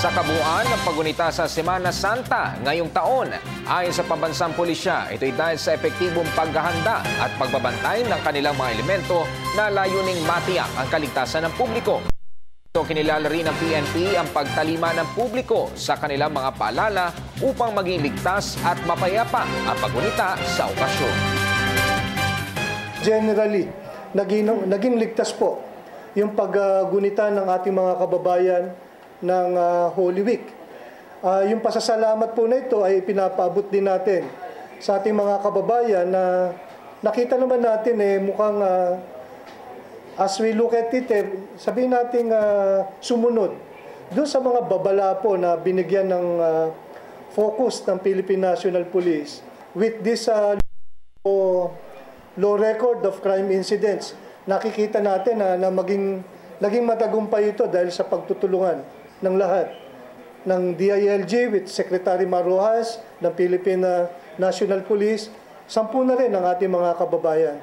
sa kabuuan ng paggunita sa Semana Santa ngayong taon. Ayon sa pambansang pulisya, ito'y dahil sa epektibong paghahanda at pagbabantay ng kanilang mga elemento na layuning matiyak ang kaligtasan ng publiko. Ito kinilala rin ng PNP ang pagtalima ng publiko sa kanilang mga paalala upang maging ligtas at mapayapa ang paggunita sa okasyon. Generally, naging ligtas po yung paggunita ng ating mga kababayan ng Holy Week. Yung pasasalamat po na ito ay pinapaabot din natin sa ating mga kababayan na nakita naman natin mukhang as we look at it, sabihin natin sumunod doon sa mga babala po na binigyan ng focus ng Philippine National Police with this low record of crime incidents. Nakikita natin na naging matagumpay ito dahil sa pagtutulungan ng lahat ng DILG with Secretary Marojas, ng Philippine National Police, 10 na rin ang ating mga kababayan.